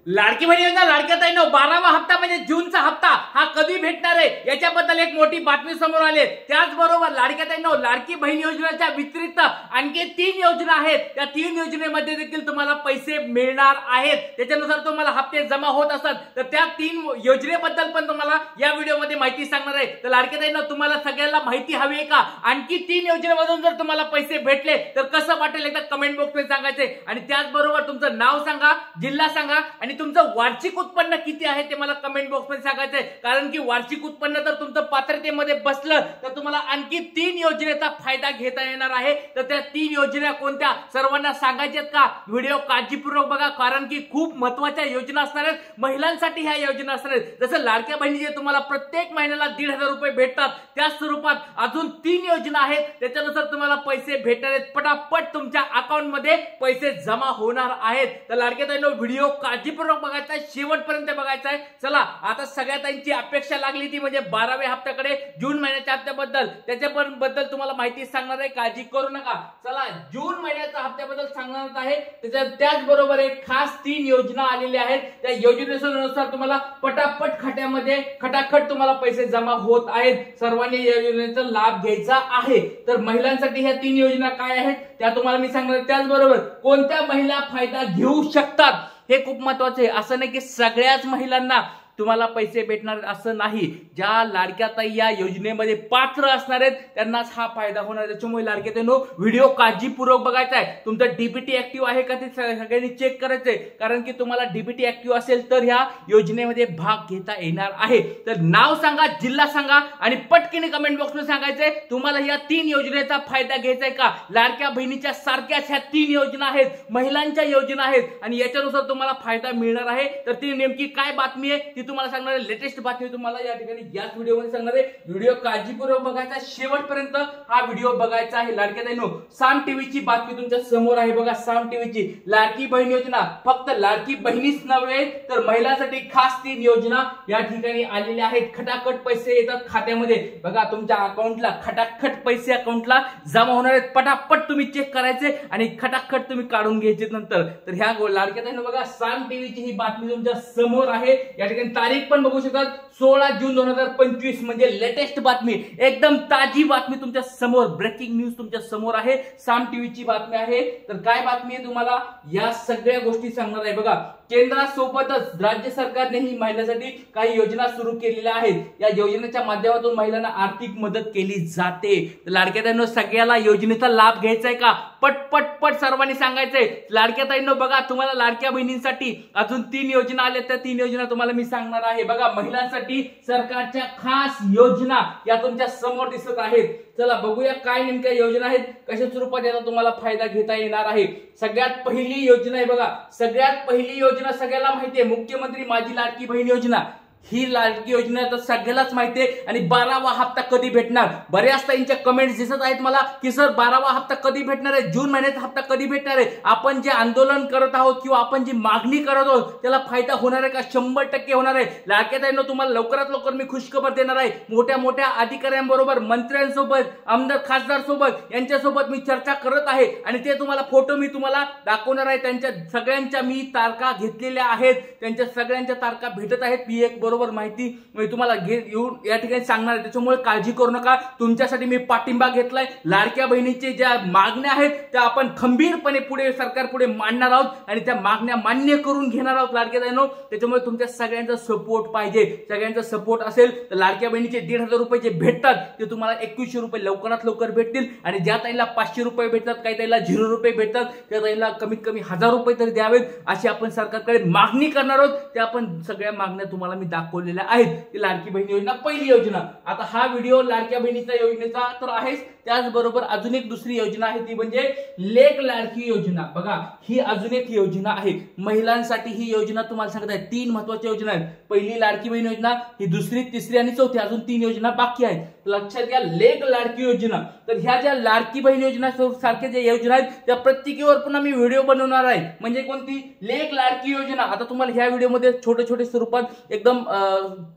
लाडकी बहीण योजना लाडक्या ताईंनो 12वा हप्ता म्हणजे जूनचा हप्ता हा कधी भेटणार आहे याच्याबद्दल एक मोठी बातमी समोर आली। त्याचबरोबर लाडक्या ताईंनो लाडकी बहीण योजनेच्या व्यतिरिक्त आणखी 3 योजना आहेत। त्या 3 योजनेमध्ये देखील तुम्हाला पैसे मिळणार आहेत। त्याच्यानुसार तुम्हाला हप्ते जमा होत असतात तर त्या 3 योजनेबद्दल पण तुम्हाला या व्हिडिओमध्ये माहिती सांगणार आहे। तर लाडक्या ताईंनो तुम्हाला सगळ्यांना माहिती हवी आहे का? आणखी 3 योजनेमधून जर तुम्हाला पैसे भेटले तर कसं वाटेल एकदा कमेंट बॉक्समध्ये सांगायचे आणि त्याचबरोबर तुमचं नाव सांगा, जिल्हा सांगा आणि तुमचं वार्षिक उत्पन्न किती आहे ते मला कमेंट बॉक्समध्ये सांगायचंय। कारण की वार्षिक उत्पन्न जर तुमचं पात्रतेमध्ये बसलं तर तुम्हाला आणखी 3 योजनेचा फायदा घेता येणार आहे। तर त्या 3 योजना कोणत्या सर्वांना सांगायच्यात का? व्हिडिओ काळजीपूर्वक बघा कारण की खूप महत्त्वाच्या योजना असणार आहेत। महिलांसाठी ह्या योजना असणार आहेत। जसं लाडक्या बहिणीचे तुम्हाला प्रत्येक महिन्याला 1,500 रुपये भेटतात त्या स्वरूपात अजून 3 योजना आहेत। त्याच्यानुसार तुम्हाला पैसे भेटणार आहेत। पटापट तुमच्या अकाउंटमध्ये पैसे जमा होणार आहेत। तर लाडक्या ताईंनो व्हिडिओ काळजीपूर्वक बघायचा आहे, शेवटपर्यंत बघायचा आहे। चला आता सगळ्यांची अपेक्षा लागली ती म्हणजे 12व्या हप्त्याकडे, जून महिन्याच्या हप्त्याबद्दल त्याच्याबद्दल तुम्हाला माहिती सांगणार आहे, काळजी करू नका। चला जून महिन्याच्या हप्त्याबद्दल सांगणार आहे। त्याचबरोबर एक खास 3 योजना आलेल्या आहेत। त्या योजनेनुसार तुम्हाला पटापट खात्यामध्ये खटाखट तुम्हाला पैसे जमा होत आहेत। सर्वांनी या योजनेचा लाभ घ्यायचा आहे। तर महिलांसाठी ह्या 3 योजना काय आहेत त्या तुम्हाला मी सांगणार। त्याचबरोबर कोणत्या महिला फायदा घेऊ शकतात हे खूप महत्त्वाचे आहे। असं नाही की सगळ्याच महिलांना तुम्हाला पैसे भेटणार असं नाही। ज्या लाडक्या ताई या योजनेमध्ये पात्र असणार आहेत त्यांनाच हा फायदा होणार। त्याच्यामुळे लाडक्या ताईंनो व्हिडिओ काळजीपूर्वक बघायचा आहे। तुमचं डीबीटी ऍक्टिव्ह आहे का ते सगळ्यांनी चेक करायचंय कारण की तुम्हाला डीबीटी ऍक्टिव्ह असेल तर ह्या योजनेमध्ये भाग घेता येणार आहे। तर नाव सांगा, जिल्हा सांगा आणि पटकन कमेंट बॉक्समध्ये सांगायचंय तुम्हाला या 3 योजनेचा फायदा घ्यायचा आहे का? लाडक्या बहिणीच्या सारख्याच ह्या 3 योजना आहेत, महिलांच्या योजना आहेत आणि याच्यानुसार तुम्हाला फायदा मिळणार आहे। तर ती नेमकी काय बातमी आहे तुम्हाला सांगणार आहे, लेटेस्ट बातमी तुम्हाला या ठिकाणी याच व्हिडिओमध्ये सांगणार आहे। व्हिडिओ काळजीपूर्वक बघायचा, शेवटपर्यंत हा व्हिडिओ बघायचा आहे। लाडक्या ताईंनो साम टीव्हीची बातमी तुमच्या समोर आहे बघा। साम टीव्हीची लाडकी बहीण योजना फक्त लाडकी बहिणीच नव्हे तर महिलांसाठी खास 3 योजना या ठिकाणी आलेल्या आहेत। खटाखट पैसे येतात खात्यामध्ये बघा, तुमच्या अकाउंटला खटाखट पैसे अकाउंटला जमा होणार आहेत। पटापट तुम्ही चेक करायचे आणि खटाखट तुम्ही काढून घ्यायचे नंतर। तर ह्या लाडक्या ताईंनो बघा साम टीव्हीची ही बातमी तुमच्या समोर आहे। या ठिकाणी तारीख पण बघू शकतात 16 जून 2025 म्हणजे लेटेस्ट बातमी, एकदम ताजी बातमी तुमच्या समोर, ब्रेकिंग न्यूज तुमच्या समोर आहे। साम टीव्हीची बातमी आहे। तर काय बातमी आहे तुम्हाला या सगळ्या गोष्टी सांगणार आहे बघा। केंद्रासोबतच राज्य सरकारनेही महिलांसाठी काही योजना सुरू केलेल्या आहेत। या योजनेच्या माध्यमातून महिलांना आर्थिक मदत केली जाते। लाडक्या ताईंनो सगळ्याला योजनेचा लाभ घ्यायचा आहे का? पट सर्वांनी सांगायचंय। लाडक्या ताईंनो बघा तुम्हाला लाडक्या बहिणींसाठी अजून 3 योजना आल्या, त्या 3 योजना तुम्हाला मी सांगणार आहे बघा। महिलांसाठी सरकारच्या खास योजना या तुमच्या समोर दिसत आहेत। चला बघूया काय नेमक्या योजना आहेत, कशा स्वरूपात याचा तुम्हाला फायदा घेता येणार आहे। सगळ्यात पहिली योजना आहे बघा, सगळ्यात पहिली योजना सगळ्याला माहिती आहे, मुख्यमंत्री माझी लाडकी बहीण योजना। ही लाडकी योजना तर सगळ्यालाच माहिती आहे। आणि 12वा हप्ता कधी भेटणार? बऱ्याच ताईंच्या कमेंट्स दिसत आहेत मला की सर 12वा हप्ता कधी भेटणार आहे, जून महिन्याचा हप्ता कधी भेटणार आहे? आपण जे आंदोलन करत आहोत किंवा आपण जी मागणी करत आहोत त्याला फायदा होणार आहे का? 100% होणार आहे। लाडक्या ताईंनो तुम्हाला लवकरात लवकर मी खुशखबर देणार आहे। मोठ्या मोठ्या अधिकाऱ्यांबरोबर, मंत्र्यांसोबत, आमदार खासदार सोबत यांच्यासोबत मी चर्चा करत आहे आणि ते तुम्हाला फोटो मी तुम्हाला दाखवणार आहे। त्यांच्या सगळ्यांच्या मी तारखा घेतलेल्या आहेत, त्यांच्या सगळ्यांच्या तारखा भेटत आहेत। मी एक बरोबर माहिती मी तुम्हाला येऊन या ठिकाणी सांगणार आहे। त्याच्यामुळे काळजी करू नका, तुमच्यासाठी मी पाठिंबा घेतलाय। लाडक्या बहिणीचे ज्या मागण्या आहेत त्या आपण खंबीरपणे पुढे सरकार पुढे मांडणार आहोत आणि त्या मागण्या मान्य करून घेणार आहोत लाडक्या ताईंनो। त्याच्यामुळे तुमच्या सगळ्यांचा सपोर्ट पाहिजे। सगळ्यांचा सपोर्ट असेल तर लाडक्या बहिणीचे 1,500 रुपये जे भेटतात ते तुम्हाला 2100 रुपये लवकरात लवकर भेटतील आणि ज्या ताईला 500 रुपये भेटतात, काही ताईला 0 रुपये भेटतात, त्या ताईला कमीत कमी 1000 रुपये तरी द्यावेत अशी आपण सरकारकडे मागणी करणार आहोत। त्या आपण सगळ्या मागण्या तुम्हाला मी दाखवलेल्या आहेत। ती लाडकी बहीण योजना पहिली योजना। आता हा व्हिडिओ लाडक्या बहिणीच्या योजनेचा तर आहेच, त्याचबरोबर अजून एक दुसरी योजना आहे ती म्हणजे लेक लाडकी योजना। बघा ही अजून एक योजना आहे महिलांसाठी। ही योजना तुम्हाला सांगत आहे 3 महत्त्वाच्या योजना आहेत। पहिली लाडकी बहीण योजना, ही दुसरी, तिसरी आणि चौथी, अजून 3 योजना बाकी आहेत। लक्षात घ्या लेक लाडकी योजना। तर ह्या ज्या लाडकी बहीण योजना सारख्या ज्या योजना आहेत त्या प्रत्येकीवर पुन्हा मी व्हिडिओ बनवणार आहे। म्हणजे कोणती? लेक लाडकी योजना। आता तुम्हाला ह्या व्हिडिओमध्ये छोटे छोटे स्वरूपात एकदम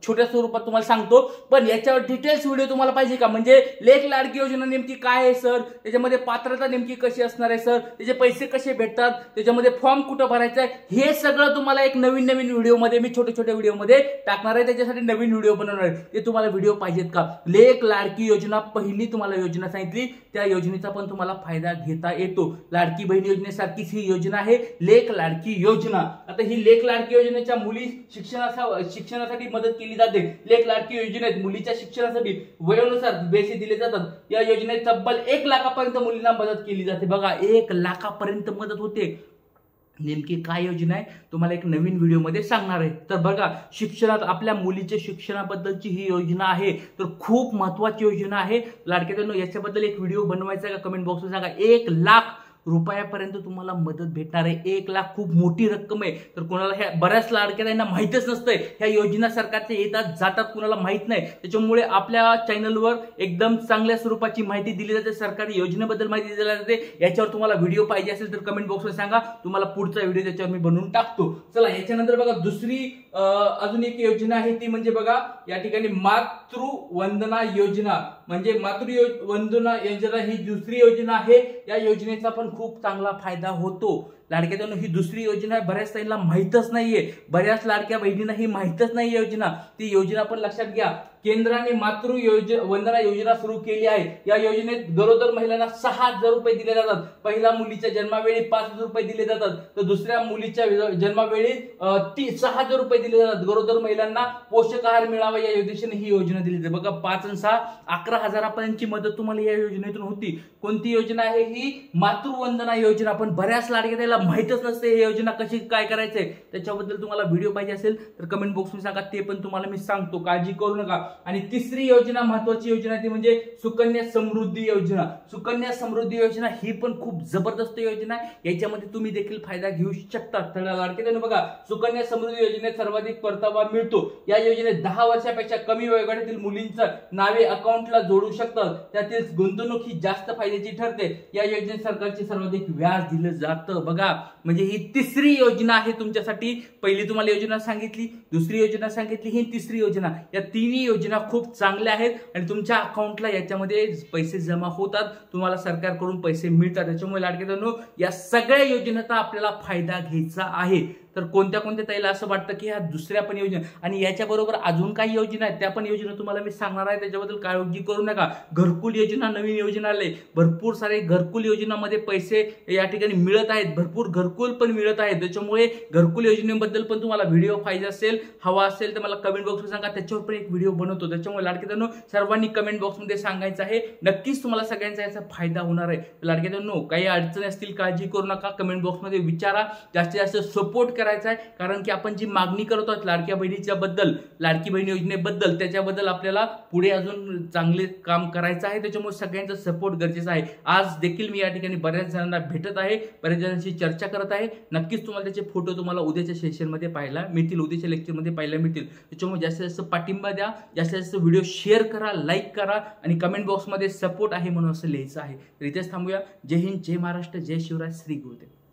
छोट्या स्वरूपात तुम्हाला सांगतो, पण याच्यावर डिटेल्स व्हिडिओ तुम्हाला पाहिजे का? म्हणजे लेख लाडकी योजना नेमकी काय आहे सर, त्याच्यामध्ये पात्रता नेमकी कशी असणार आहे सर, त्याचे पैसे कसे भेटतात, त्याच्यामध्ये फॉर्म कुठं भरायचा आहे, हे सगळं तुम्हाला एक नवीन व्हिडिओमध्ये मी छोट्या व्हिडिओमध्ये टाकणार आहे. त्याच्यासाठी नवीन व्हिडिओ बनवणार आहे. ते तुम्हाला व्हिडिओ पाहिजेत का? लेख लाडकी योजना पहिली तुम्हाला योजना सांगितली, त्या योजनेचा पण तुम्हाला फायदा घेता येतो. लाडकी बहीण योजनेसारखीच ही योजना आहे लेख लाडकी योजना. आता ही लेख लाडकी योजनेच्या मुली शिक्षणासाठी मदत केली जाते. लेख लाडकी योजनेत मुलीच्या शिक्षणासाठी वयोनुसार पैसे दिले जातात. या योजनेत तब्बल 1 लाखापर्यंत मुलींना मदत केली जाते. बघा, 1 लाखापर्यंत मदत होते. नेमकी काय योजना आहे तुम्हाला एक नवीन व्हिडिओमध्ये सांगणार आहे. तर बघा, शिक्षणात आपल्या मुलीच्या शिक्षणाबद्दलची ही योजना आहे, तर खूप महत्वाची योजना आहे. लाडक्या याच्याबद्दल एक व्हिडिओ बनवायचा आहे का? कमेंट बॉक्समध्ये सांगा. 1 लाख रुपयापर्यंत तुम्हाला मदत भेटणार आहे. 1 लाख खूप मोठी रक्कम आहे. तर कोणाला ह्या बऱ्याच लाडक्यांना माहितच नसतंय ह्या योजना सरकारच्या येतात जातात, कुणाला माहित नाही. त्याच्यामुळे आपल्या चॅनलवर एकदम चांगल्या स्वरूपाची माहिती दिली जाते, सरकारी योजनेबद्दल माहिती दिली जाते. याच्यावर तुम्हाला व्हिडिओ पाहिजे असेल तर कमेंट बॉक्समध्ये सांगा, तुम्हाला पुढचा व्हिडिओ त्याच्यावर मी बनवून टाकतो. चला, याच्यानंतर बघा दुसरी अजून एक योजना आहे, ती म्हणजे बघा या ठिकाणी मातृवंदना योजना. म्हणजे मातृवंदना योजना ही दुसरी योजना आहे. या योजनेचा पण खूप चांगला फायदा होतो. लाडक्या ही दुसरी योजना आहे, बऱ्याच ताईंना माहितच नाहीये, बऱ्याच लाडक्या बहिणींना ही माहितच नाही योजना. ती योजना पण लक्षात घ्या. केंद्राने वंदना योजना सुरू केली आहे. या योजनेत गरोदर महिलांना 6,000 रुपये दिले जातात. पहिल्या मुलीच्या जन्मावेळी 5,000 रुपये दिले जातात, तर दुसऱ्या मुलीच्या जन्मावेळी 6,000 रुपये दिले जातात. गरोदर महिलांना पोषक आहार मिळावा या उद्देशाने ही योजना दिली जाते. बघा, 5 आणि 6 11,000पर्यंतची मदत तुम्हाला या योजनेतून होती. कोणती योजना आहे ही? मातृवंदना योजना. पण बऱ्याच लाडक्या माहितच नसते ही योजना कशी काय करायचंय. त्याच्याबद्दल तुम्हाला व्हिडिओ पाहिजे असेल तर कमेंट बॉक्समध्ये सांगा, ते पण तुम्हाला मी सांगतो, काळजी करू नका. आणि तिसरी योजना, महत्वाची योजना ती म्हणजे सुकन्या समृद्धी योजना. सुकन्या समृद्धी योजना ही पण खूप जबरदस्त योजना आहे. याच्यामध्ये तुम्ही देखील फायदा घेऊ शकता. तर लाडक्या बघा, सुकन्या समृद्धी योजनेत सर्वाधिक परतावा मिळतो. या योजनेत 10 वर्षापेक्षा कमी वयोगटातील मुलींचं नावे अकाउंटला जोडू शकतात. त्यातील गुंतवणूक ही जास्त फायद्याची ठरते. या योजनेत सरकारचे सर्वाधिक व्याज दिलं जातं. बघा, म्हणजे ही तिसरी योजना आहे तुमच्यासाठी. पहिली तुम्हाला योजना सांगितली, दुसरी योजना सांगितली, ही तिसरी योजना. या तिन्ही योजना खूप चांगल्या आहेत आणि तुमच्या अकाउंटला याच्यामध्ये पैसे जमा होतात, तुम्हाला सरकारकडून पैसे मिळतात. त्याच्यामुळे लाडक्या या सगळ्या योजनेचा आपल्याला फायदा घ्यायचा आहे. तर कोणत्या ताईला असं वाटतं की ह्या दुसऱ्या पण योजना आणि याच्याबरोबर अजून काही योजना आहेत, त्या पण योजना तुम्हाला मी सांगणार आहे, त्याच्याबद्दल काळजी करू नका. घरकुल योजना नवीन योजना आले, भरपूर सारे घरकुल योजनामध्ये पैसे या ठिकाणी मिळत आहेत, भरपूर घरकुल पण मिळत आहेत. त्याच्यामुळे घरकुल योजनेबद्दल पण तुम्हाला व्हिडिओ पाहिजे असेल, हवा असेल तर मला कमेंट बॉक्समध्ये सांगा, त्याच्यावर पण एक व्हिडिओ बनवतो. त्याच्यामुळे लाडक्या सर्वांनी कमेंट बॉक्समध्ये सांगायचं आहे. नक्कीच तुम्हाला सगळ्यांचा याचा फायदा होणार आहे. लाडक्या काही अडचणी असतील काळजी करू नका, कमेंट बॉक्समध्ये विचारा. जास्तीत जास्त सपोर्ट करायचा आहे, कारण की आपण जी मागणी करत आहोत लाडक्या बहिणीच्या बद्दल, लाडकी बहीण योजनेबद्दल, त्याच्याबद्दल आपल्याला पुढे अजून चांगले काम करायचं आहे. त्याच्यामुळे सगळ्यांचा सपोर्ट गरजेचा आहे. आज देखील मी या ठिकाणी बऱ्याच जणांना भेटत आहे, बऱ्याच जणांशी चर्चा करत आहे. नक्कीच तुम्हाला त्याचे फोटो तुम्हाला उद्याच्या सेशनमध्ये पाहायला मिळतील, उद्याच्या लेक्चरमध्ये पाहायला मिळतील. त्याच्यामुळे जास्तीत जास्त पाठिंबा द्या, जास्तीत जास्त व्हिडिओ शेअर करा, लाईक करा आणि कमेंट बॉक्समध्ये सपोर्ट आहे म्हणून असं लिहायचं आहे. तर इथेच थांबूया. जय हिंद, जय महाराष्ट्र, जय शिवराज, श्री गुरुदेव.